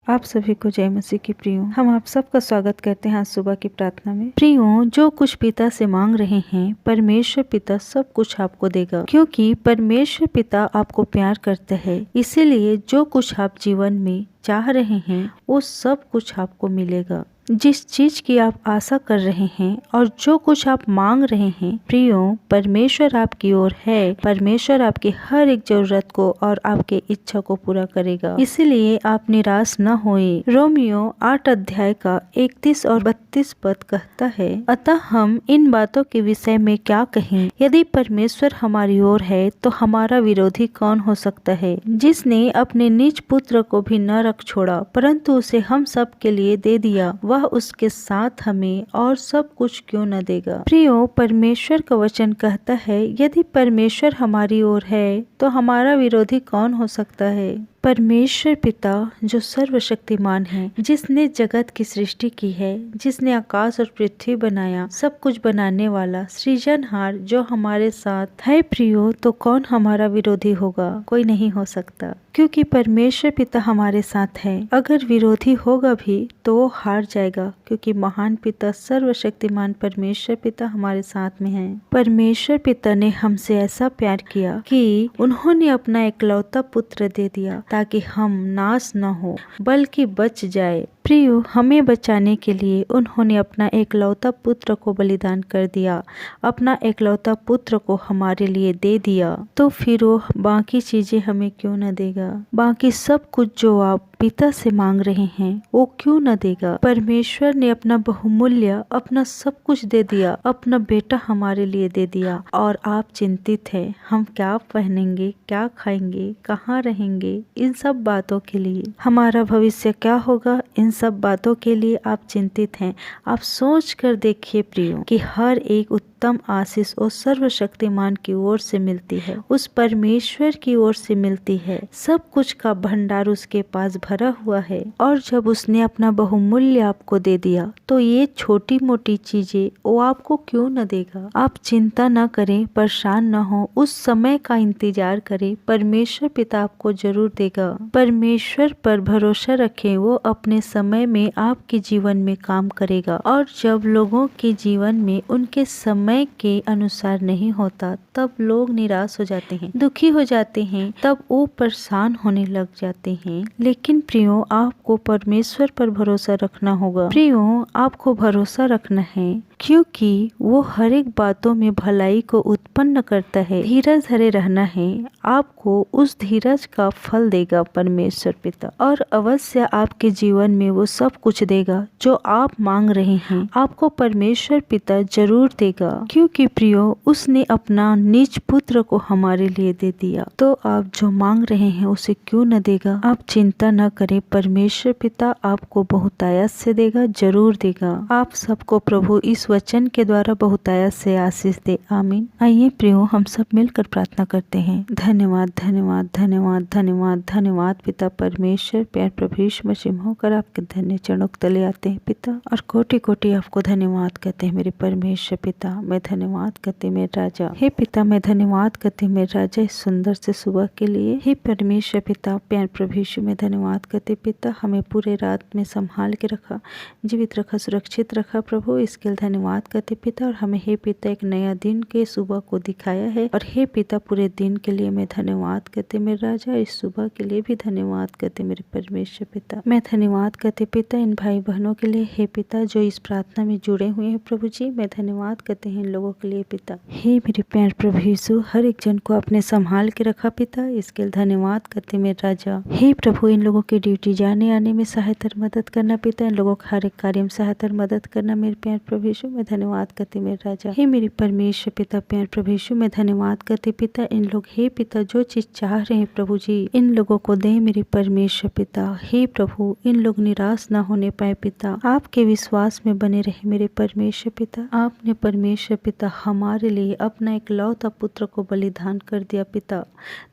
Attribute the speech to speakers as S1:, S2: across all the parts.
S1: आप सभी को जय मसीह की प्रियो। हम आप सबका स्वागत करते हैं आज सुबह की प्रार्थना में। प्रियो, जो कुछ पिता से मांग रहे हैं परमेश्वर पिता सब कुछ आपको देगा, क्योंकि परमेश्वर पिता आपको प्यार करता है। इसीलिए जो कुछ आप जीवन में चाह रहे हैं वो सब कुछ आपको मिलेगा। जिस चीज की आप आशा कर रहे हैं और जो कुछ आप मांग रहे हैं प्रियो, परमेश्वर आपकी ओर है। परमेश्वर आपकी हर एक जरूरत को और आपके इच्छा को पूरा करेगा। इसीलिए आप निराश न होए। रोमियो 8 अध्याय का 31 और 32 पद कहता है, अतः हम इन बातों के विषय में क्या कहें? यदि परमेश्वर हमारी ओर है तो हमारा विरोधी कौन हो सकता है? जिसने अपने निज पुत्र को भी न रख छोड़ा परंतु उसे हम सब के लिए दे दिया, वह उसके साथ हमें और सब कुछ क्यों न देगा। प्रियो, परमेश्वर का वचन कहता है, यदि परमेश्वर हमारी ओर है तो हमारा विरोधी कौन हो सकता है। परमेश्वर पिता जो सर्वशक्तिमान है, जिसने जगत की सृष्टि की है, जिसने आकाश और पृथ्वी बनाया, सब कुछ बनाने वाला सृजनहार जो हमारे साथ है प्रियो, तो कौन हमारा विरोधी होगा? कोई नहीं हो सकता, क्योंकि परमेश्वर पिता हमारे साथ है। अगर विरोधी होगा भी तो वो हार जाएगा, क्योंकि महान पिता सर्वशक्तिमान परमेश्वर पिता हमारे साथ में है। परमेश्वर पिता ने हमसे ऐसा प्यार किया कि उन्होंने अपना एकलौता पुत्र दे दिया ताकि हम नाश न हो बल्कि बच जाए। प्रियो, हमें बचाने के लिए उन्होंने अपना एकलौता पुत्र को बलिदान कर दिया, अपना एकलौता पुत्र को हमारे लिए दे दिया। तो फिर वो बाकी चीजें हमें क्यों न देगा? बाकी सब कुछ जो आप पिता से मांग रहे हैं वो क्यों न देगा? परमेश्वर ने अपना बहुमूल्य अपना सब कुछ दे दिया, अपना बेटा हमारे लिए दे दिया। और आप चिंतित है हम क्या पहनेंगे, क्या खाएंगे, कहाँ रहेंगे, इन सब बातों के लिए, हमारा भविष्य क्या होगा, इन सब बातों के लिए आप चिंतित हैं। आप सोच कर देखिए प्रियो कि हर एक उत्तम आशीष उस सर्वशक्तिमान की ओर से मिलती है, उस परमेश्वर की ओर से मिलती है। सब कुछ का भंडार उसके पास भरा हुआ है। और जब उसने अपना बहुमूल्य आपको दे दिया तो ये छोटी मोटी चीजें वो आपको क्यों न देगा? आप चिंता न करें, परेशान न हो, उस समय का इंतजार करें। परमेश्वर पिता आपको जरूर देगा। परमेश्वर पर भरोसा रखें, वो अपने समय में आपके जीवन में काम करेगा। और जब लोगों के जीवन में उनके समय के अनुसार नहीं होता तब लोग निराश हो जाते हैं, दुखी हो जाते हैं, तब वो परेशान होने लग जाते हैं। लेकिन प्रियो, आपको परमेश्वर पर भरोसा रखना होगा। प्रियो, आपको भरोसा रखना है, क्योंकि वो हर एक बातों में भलाई को उत्पन्न करता है। धीरज धरे रहना है, आपको उस धीरज का फल देगा परमेश्वर पिता, और अवश्य आपके जीवन में वो सब कुछ देगा जो आप मांग रहे हैं। आपको परमेश्वर पिता जरूर देगा, क्योंकि प्रियो उसने अपना निज पुत्र को हमारे लिए दे दिया। तो आप जो मांग रहे हैं उसे क्यों न देगा? आप चिंता न करें, परमेश्वर पिता आपको बहुतायत से देगा, जरूर देगा। आप सबको प्रभु इस वचन के द्वारा बहुतायत से आशीष दे। आमीन। आइए प्रियो, हम सब मिलकर प्रार्थना करते हैं। धन्यवाद धन्यवाद धन्यवाद धन्यवाद धन्यवाद पिता परमेश्वर, प्यार प्रभु यीशु मसीह होकर आपके धन्य चरणों के तले आते हैं पिता, और कोटि कोटि आपको धन्यवाद कहते हैं मेरे परमेश्वर पिता। मैं धन्यवाद कहते मेरे राजा। हे पिता, मैं धन्यवाद कहते मेरे राजा इस सुंदर से सुबह के लिए। हे परमेश्वर पिता, प्यार प्रभु यीशु में धन्यवाद कहते पिता, हमें पूरे रात में संभाल के रखा, जीवित रखा, सुरक्षित रखा प्रभु, इसके लिए धन्यवाद करते पिता। और हमें हे पिता एक नया दिन के सुबह को दिखाया है, और हे पिता पूरे दिन के लिए मैं धन्यवाद करते मेरे राजा, इस सुबह के लिए भी धन्यवाद करते मेरे परमेश्वर पिता। मैं धन्यवाद करते पिता इन भाई बहनों के लिए, हे पिता जो इस प्रार्थना में जुड़े हुए हैं प्रभु जी, मैं धन्यवाद करते हैं इन लोगों के लिए पिता। हे मेरे प्यार प्रभु यीशु, हर एक जन को अपने संभाल के रखा पिता, इसके लिए धन्यवाद करते मेरे राजा। हे प्रभु, इन लोगों की ड्यूटी जाने आने में सहायता मदद करना पिता, इन लोगों का हर एक कार्य में सहायता मदद करना मेरे प्यार प्रभु यीशु, मैं धन्यवाद करते मेरे राजा। हे मेरे परमेश्वर पिता, प्यार प्रभु यीशु, मैं धन्यवाद करते पिता इन लोग, हे पिता जो चीज चाह रहे हैं प्रभु जी, इन लोगों को दे मेरे परमेश्वर पिता। हे प्रभु, इन लोग निराश ना होने पाए पिता, आपके विश्वास में बने रहे मेरे परमेश्वर पिता। आपने परमेश्वर पिता हमारे लिए अपना एकलौता पुत्र को बलिदान कर दिया पिता,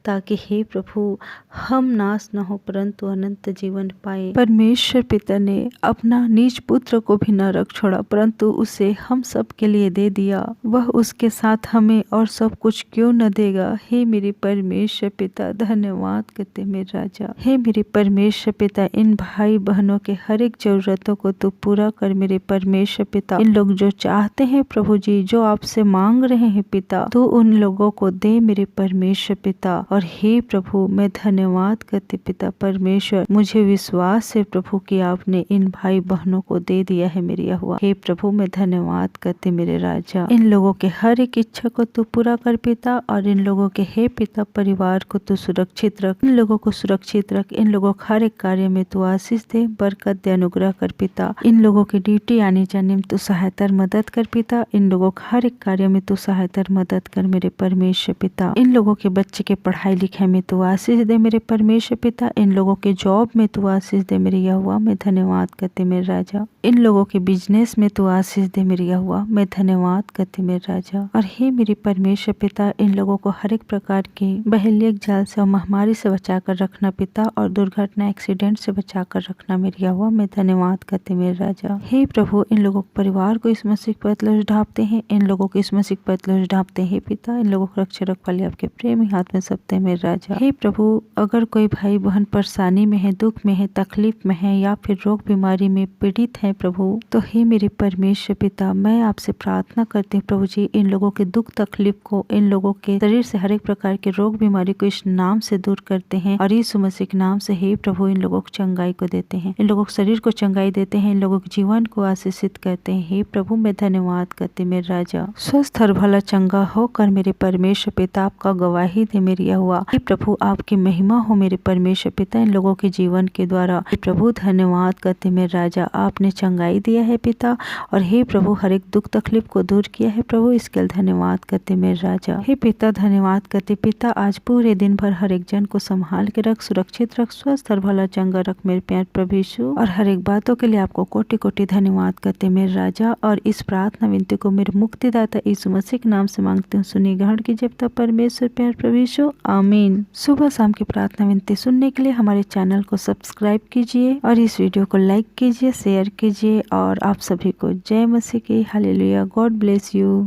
S1: ताकि हे प्रभु हम नाश न हो परंतु अनंत जीवन पाए। परमेश्वर पिता ने अपना निज पुत्र को भी न रख छोड़ा परंतु उसे उसे हम सब के लिए दे दिया, वह उसके साथ हमें और सब कुछ क्यों न देगा। हे मेरे परमेश्वर पिता, धन्यवाद करते मेरे राजा। हे मेरे परमेश्वर पिता, इन भाई बहनों के हर एक जरूरतों को तू पूरा कर मेरे परमेश्वर पिता। इन लोग जो चाहते हैं प्रभु जी, जो आपसे मांग रहे हैं पिता, तो उन लोगों को दे मेरे परमेश्वर पिता। और हे प्रभु, मैं धन्यवाद करती पिता परमेश्वर, मुझे विश्वास है प्रभु कि आपने इन भाई बहनों को दे दिया है मेरे यहोवा। हे प्रभु, मैं धन्यवाद करती मेरे राजा। इन लोगों के हर एक इच्छा को तू पूरा कर पिता, और इन लोगों के हे पिता परिवार को तू सुरक्षित रख, इन लोगों को सुरक्षित रख। इन लोगों को हर एक कार्य में तू आशीष दे, बरकत दे, अनुग्रह कर पिता। इन लोगों की ड्यूटी आने जाने में तू सहायता मदद कर पिता। इन लोगों का हर एक कार्य में तू सहायता मदद कर मेरे परमेश्वर पिता। इन लोगों के बच्चे के पढ़ाई लिखाई में तू आशीष दे मेरे परमेश्वर पिता। इन लोगों के जॉब में तू आशीष दे मेरे यहोवा, मैं धन्यवाद करते मेरे राजा। इन लोगों के बिजनेस में तू आशीष दे मेरे यहोवा, मैं धन्यवाद करते मेरे राजा। और हे मेरे परमेश्वर पिता, इन लोगों को हर एक प्रकार के बहेलियत जाल से और महामारी से बचा कर रखना पिता, और दुर्घटना एक्सीडेंट से बचा कर रखना मेरे यहोवा, मैं धन्यवाद करते मेरे राजा। हे प्रभु, इन लोगों के परिवार को इस मसीह पतलस ढापते हैं, इन लोगों को इस मसीह पतलस ढापते हैं पिता। इन लोगों को रक्षा रखवाले आपके प्रेम हाथ में सबते मेरे राजा। हे प्रभु, अगर कोई भाई बहन परेशानी में है, दुख में है, तकलीफ में है, या फिर रोग बीमारी में पीड़ित है प्रभु, तो हे मेरे परमेश्वर पिता, मैं आपसे प्रार्थना करती हूँ प्रभु जी, इन लोगों के दुख तकलीफ को, इन लोगों के शरीर से हर एक प्रकार के रोग बीमारी को इस नाम से दूर करते हैं, और यीशु मसीह के नाम से हे प्रभु इन लोगों को चंगाई को देते हैं, इन लोगों के शरीर को चंगाई देते हैं, इन लोगों के जीवन को आशीषित करते हैं। हे प्रभु, मैं धन्यवाद करते मेरे राजा। स्वस्थ और भला चंगा होकर मेरे परमेश्वर पिता आपका गवाही दे मेरी यहोवा। हे प्रभु, आपकी महिमा हो मेरे परमेश्वर पिता इन लोगों के जीवन के द्वारा। हे प्रभु, धन्यवाद करते मेरे राजा, आपने चंगाई दिया है पिता, और हे प्रभु हर एक दुख तकलीफ को दूर किया है प्रभु, इसके लिए धन्यवाद करते मेरे राजा। हे पिता, धन्यवाद करते पिता, आज पूरे दिन भर हर एक जन को संभाल के रख, सुरक्षित रख, स्वस्थ और भला चंगा रख मेरे प्यार प्रभु यीशु। और हर एक बातों के लिए आपको कोटि कोटि धन्यवाद करते मेरे राजा। और इस प्रार्थना विनती को मेरे मुक्तिदाता यीशु मसीह के नाम से मांगते हूँ, सुनिए ग्रहण कीजिए पिता परमेश्वर प्यार प्रभु यीशु, आमीन। सुबह शाम की प्रार्थना विनती सुनने के लिए हमारे चैनल को सब्सक्राइब कीजिए, और इस वीडियो को लाइक कीजिए, शेयर कीजिए, और आप सभी को जय मसीह की, हालेलुया, गॉड ब्लेस यू।